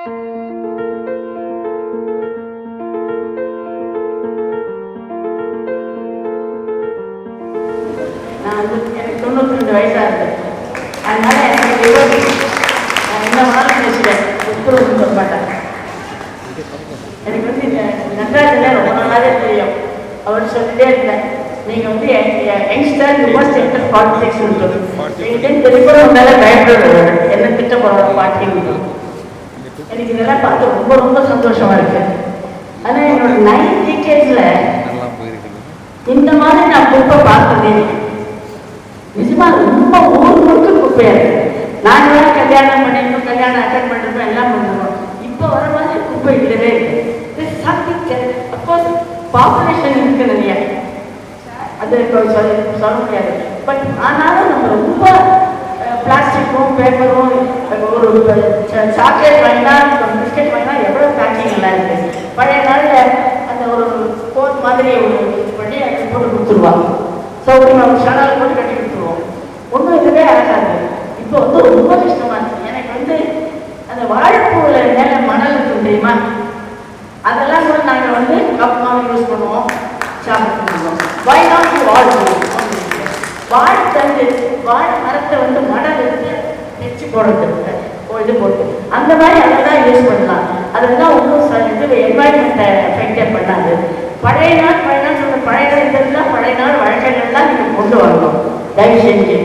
நான் வந்து எனக்கு 92 வயசாக இருக்குது. அதனால எனக்கு நான் என்ன வேணாலும் பேசுகிறேன், ஒத்துழைப்பு சொல்ல மாட்டேன். எனக்கு வந்து நடராஜன் ரொம்ப நாளாவே தெரியும். அவர் சொல்லிட்டே இருந்தேன், நீங்கள் வந்து யங்ஸ்டர் ஃபர்ஸ்ட் என்டர் பாலிடிக்ஸ் ఉంటుంది. எங்கிட்ட தெரியும் மேலே பயப்படுறது என்ன திட்ட போகிற பார்ட்டின்னு. எனக்கு இதெல்லாம் பார்த்து ரொம்ப ரொம்ப சந்தோஷமாக இருக்குது. ஆனால் என்னோட 9 டிகேட்ஸில் இந்த மாதிரி நான் குப்பை பார்த்ததே நிஜமா ரொம்ப ஊர் முழுக்க குப்பையாக இருக்குது. நாங்களாம் கல்யாணம் பண்ணிருக்கோம், கல்யாணம் அட்டன் பண்ணிருக்கோம், எல்லாம் பண்ணிருக்கோம். இப்போ வர மாதிரி குப்பை இல்லவே இல்லை. அப்கோர்ஸ் பாப்புலேஷன் இருக்கு நிறைய, அது சொல்ல முடியாது. பட் ஆனாலும் நம்ம ரொம்ப பிளாஸ்டிக்கும் பேப்பரும் ஒரு சாக்லேட் வாங்கினா பிஸ்கெட் வாங்கினா எவ்வளோ பேக்கிங் எல்லாம் இருக்குது. பழைய நாளில் அந்த ஒரு கோட் மாதிரி ஒரு பண்ணி அதை போட்டு கொடுத்துருவாங்க. சௌகரியமாக ஒரு ஷனால் போட்டு கட்டி கொடுத்துருவோம். ஒன்றும் இதுவே ஆகாது. இப்போ வந்து ரொம்ப கஷ்டமாக இருக்குது. எனக்கு வந்து அந்த வாழைப்பூவில் மேலே மணல் இருக்கும் தெரியுமா, அதெல்லாம் கூட நாங்கள் வந்து கப் மாதிரி யூஸ் பண்ணுவோம், சாப்பிடுவோம். வாய் நாட் யூ ஆல் வாழைத்தண்டு வாழை மரத்தை வந்து மணல் எடுத்து தைச்சி போடுறது, இது போட்டு அந்த மாதிரி அதை தான் யூஸ் பண்ணலாம். அதெல்லாம் ஒன்றும் இது என்வாயன்மெண்ட்டை எஃபெக்டே பண்ணாது. பழைய நாள் சொல்கிற பழைய இதெல்லாம் பழைய நாள் வழக்கங்கள்லாம் நீங்கள் கொண்டு வரணும் தயவு செஞ்சு.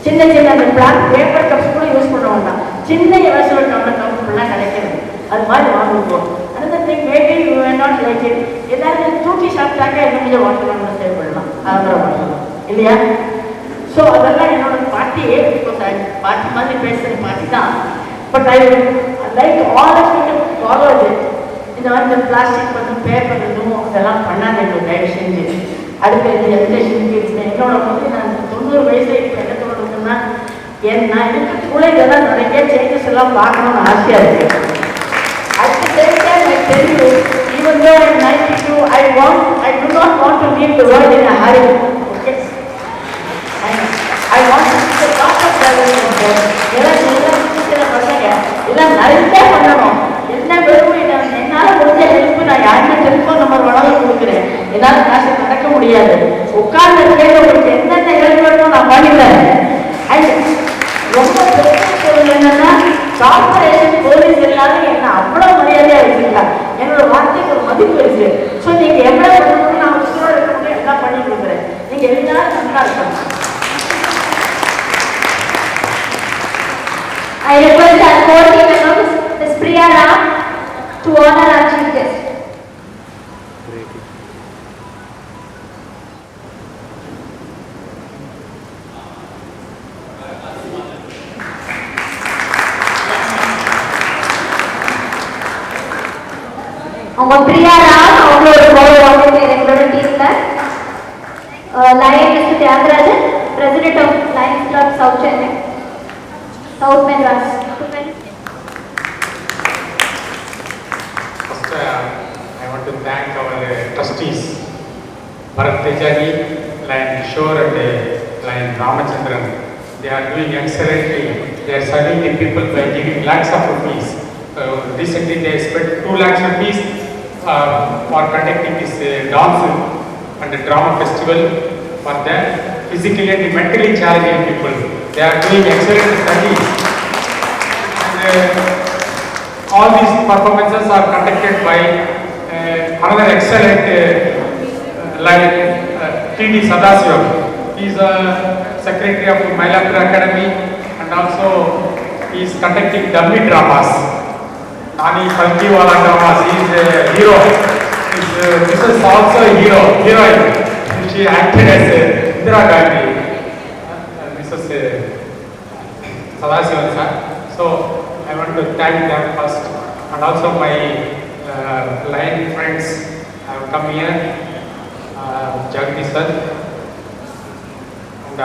சின்ன சின்ன அந்த பிளாக் பேப்பர் கப்ஸ் கூட யூஸ் பண்ண வேண்டாம். சின்ன எவசல் கப்புலாம் கிடைக்கிறது, அது மாதிரி வாங்குவோம். another thing, maybe you may not like it. ஏதாவது தூக்கி சாப்பிட்டாக்க இன்னும் கொஞ்சம் வாட்டர் நம்ம சேவ் பண்ணலாம், ஆந்திரம் இல்லையா? ஸோ அதெல்லாம் என்னோட பாட்டியே, பாட்டி மாதிரி பேசுகிற பாட்டி தான். But I like all of you to follow it. இந்த மாதிரி பிளாஸ்டிக் வந்து பேப்பர் எதுவும் அதெல்லாம் பண்ணாதீங்க தயவு செஞ்சு. அதுக்கு எஜுகேஷனுக்கு என்னோட வந்து நான் 90 வயசு இப்போ என்ன தோணுதுன்னா, நான் இதுக்குள்ளே இதெல்லாம் நிறைய சேஞ்சஸ் எல்லாம் பார்க்கணும்னு ஆசையாக இருக்குது. அதுக்கு தெரிஞ்சா எனக்கு தெரியும். Even though I'm 92, I do not want to leave the world in a hurry. Okay? I want to see the top of development. எல்லாம் பசங்க எல்லாம் நிறைய பண்ணணும். என்ன வெறும் என்னால் முடிஞ்ச ஹெல்ப் நான் யாருமே டெலிஃபோன் நம்பர் வேணாலும் கொடுக்குறேன். என்னால் காசு நடக்க முடியாது. உட்கார்ந்து கேட்க உங்களுக்கு என்னென்ன ஹெல்ப் வேணுமோ நான் பண்ணிடுறேன். ரொம்ப பெரிய பொருள் என்னன்னா, கார்பரேஷன் போலீஸ் எல்லாரும் என்ன அவ்வளோ மரியாதையாக வச்சுருக்காங்க. என்னோட வார்த்தைக்கு ஒரு மதிப்பு இருக்கு. ஸோ நீங்கள் எவ்வளோ பண்ணணும்னு நான் உங்களோட இருக்கணும் எல்லாம் பண்ணி கொடுக்குறேன். நீங்கள் எல்லாரும் நல்லா இருக்கணும். I request our core team members, Ms. Priya Ram, to honor our chief guest. அவங்க பிரியா ராம் அவங்களோட கௌரவ வாங்கிட்டு எங்களோட டீம்ல Lion mister Thiyagarajan, president of Lions Club south Chennai, south Madras. First, I want to thank our trustees, Bharat Tejaji, Lion Kishore and Lion Ramachandran. They are doing excellently. They are serving the people by giving lakhs of rupees. Recently they spent 2 lakhs rupees for conducting this dance and drama festival for the physically and mentally challenging people. They are doing excellent studies. And all these performances are conducted by another excellent like T.D. Sadasivam. He is a secretary of Mylapore Academy and also he is conducting dummy dramas. Nani Palkiwala dramas. He is a hero. This is also a heroine. She acted as Indira Gandhi. This is Sadasivam sir. So I want to thank them first, and also my line friends have come here, Jagdish sir and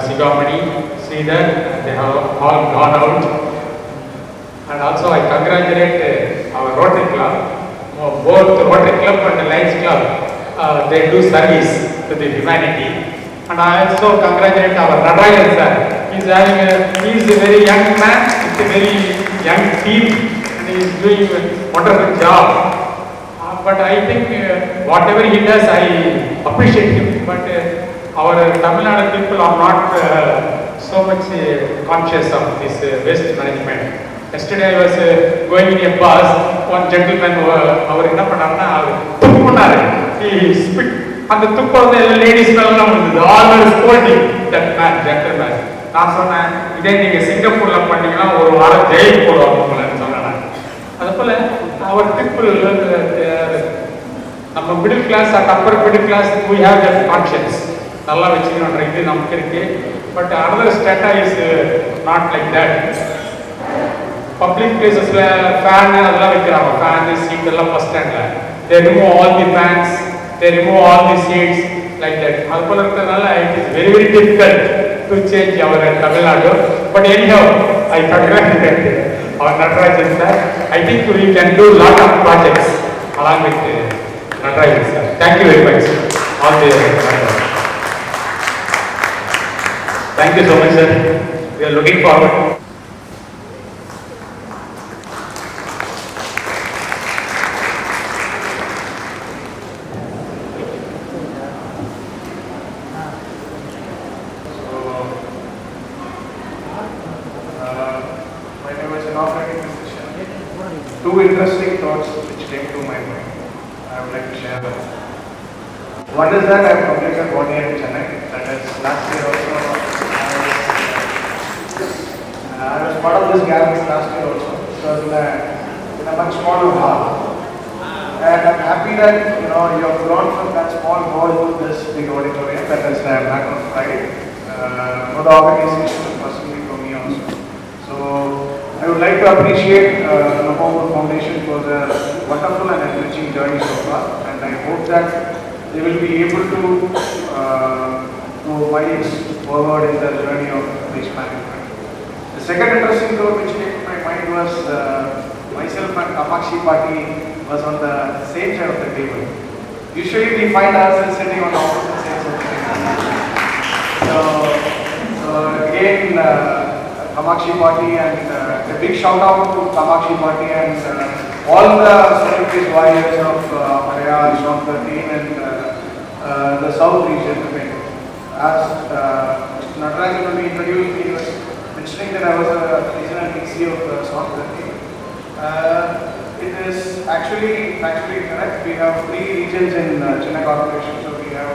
Sigamani, Sridhar, they have all gone out. And also I congratulate our Rotary Club, both Rotary Club and the Lions Club, they do service to the humanity. And I also congratulate our Narayan sir. He is a very young man with a very young team, and and he is doing a wonderful job. But I think whatever he does, I appreciate him. But our Tamil Nadu people are not so much conscious of this waste management. Yesterday I was going in a bus, one gentleman, அவர் என்ன பண்ணாருன்னா துப்புனாரு, he spit, அந்த துப்பு வந்து ladies மேலாம் வந்தது, all were scolding that man, gentleman. நான் சொன்னேன், இதே நீங்க சிங்கப்பூர்ல பண்ணீங்கன்னா ஒரு வாரம் ஜெயில் போடுவாங்க உங்களன்னு சொன்னேன். அதுபோல அவர் people, நம்ம middle class and upper middle class we have that conscience, நல்லா வச்சுக்கணுன்ற இது நமக்கு இருக்கு. But another strata is not like that. Public places fan அதெல்லாம் வைக்கிறாங்க, fan seat எல்லாம் bus standல, they remove all the fans, they remove all the seats like that. அதுபோல இருக்கிறதுனால it is very very difficult to change our Tamil Nadu. But anyhow, I congratulate our Natarajan sir. I think we can do lot of projects along with Natarajan sir. Thank you very much. All the thank you so much sir. We are looking forward. Two interesting thoughts which came to my mind. I would like to share them. One is that I have completed 1 year in Chennai. That is last year also. I was part of this gathering last year also. It was in a much smaller hall. And I'm happy that you have grown from that small hall to this big auditorium. That is back on Friday. For the organization and personally for me also. So I would like to appreciate Namamu Foundation for the wonderful and enriching journey so far, and I hope that they will be able to miles forward in the journey of waste management. The second interesting thought which came to my mind was myself and Kamakshi Party was on the same side of the table. Usually we find ourselves sitting on opposite sides of the table. So again, Kamakshi Party, and a big shout out to Kamakshi Party and all the celebrities warriors of Maria, Zone 13 and the South region. As Natarajan will be introduced, he was mentioning that I was a regional DC of Zone 13. It is actually correct. We have 3 regions in Chennai Corporation. So we have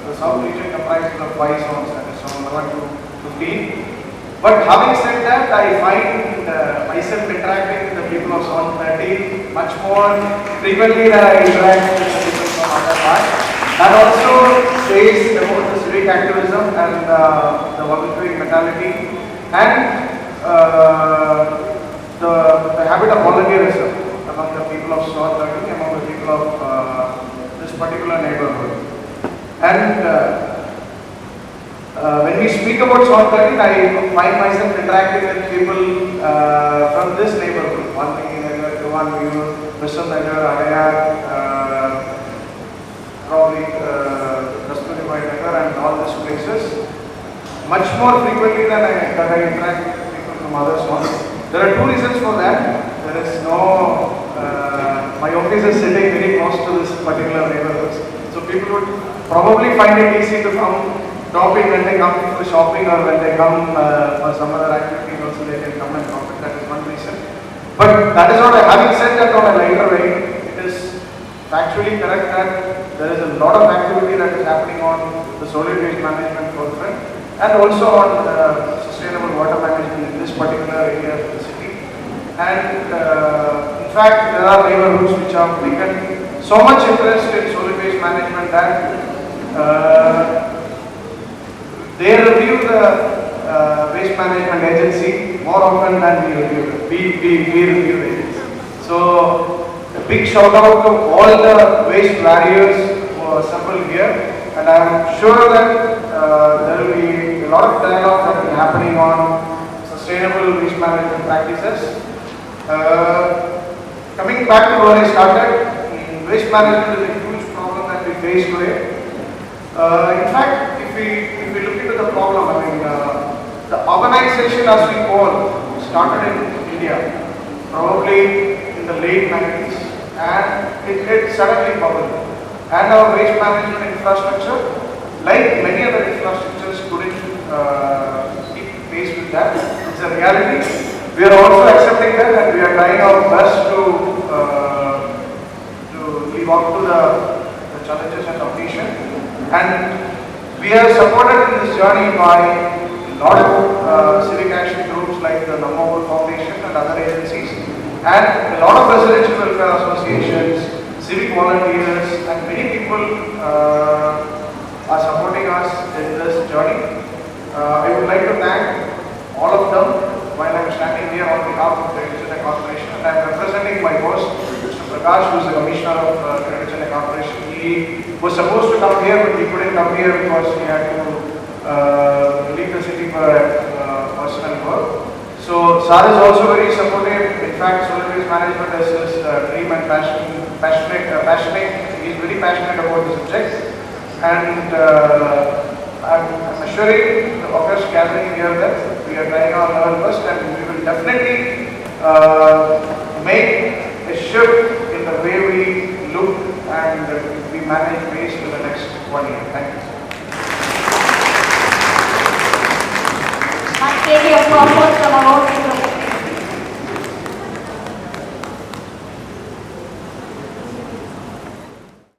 the South region comprises of 5 zones, that is Zone 1 to 15. But having said that, I find myself interacting with the people of Zone 30 much more frequently than I interact with the people from other parts. That also says about the civic activism and the volunteering mentality and the habit of volunteerism among the people of Zone 30, among the people of this particular neighborhood. And when we speak about Zone 13, I find myself interacting with people from this neighborhood, one thing in Dewan View, Vishal Nagar, Adayar, probably Rasturi Nagar and all these places, much more frequently than I interact with people from other zones. There are 2 reasons for that. There is my office is sitting very close to this particular neighborhood, so people would probably find it easy to come shopping when they come for shopping, or when they come for some other activity also they can come and shop. That is one reason. But that is not having said that on a lighter vein, it is factually correct that there is a lot of activity that is happening on the solid waste management forefront and also on sustainable water management in this particular area of the city. And in fact, there are neighborhoods which have taken so much interest in solid waste management that they review the waste management agency more often than we review it. So a big shout out to all the waste warriors who are assembled here, and I am sure that there will be a lot of dialogue that will be happening on sustainable waste management practices. Coming back to where I started, waste management is a huge problem that we face today. In fact, if we look into the problem, I mean, the organization, as we call, started in India. probably in the late 90s, and it suddenly bubbled. And our waste management infrastructure, like many other infrastructures, couldn't keep pace with that. It's a reality. We are also accepting that, and we are trying our best to live up to the challenges and ambition. And we are supported in this journey by a lot of civic action groups like the Nammo Foundation and other agencies, and a lot of residential welfare associations, civic volunteers, and many people are supporting us in this journey. I would like to thank all of them while I am standing here on behalf of the Internet Corporation, and I am representing my boss, Mr. Prakash, who is the Commissioner of the Internet Corporation. He was supposed to come here, but he couldn't come here because he had to leave the city for personal work. So Sir is also very supportive. In fact, solid waste management is his dream and passionate. He is very passionate about the subject, and I'm assuring the August gathering here that we are trying our level best, and we will definitely make a shift in the way we look and we manage waste in the next 1 year. Thank you. One KD of applause from our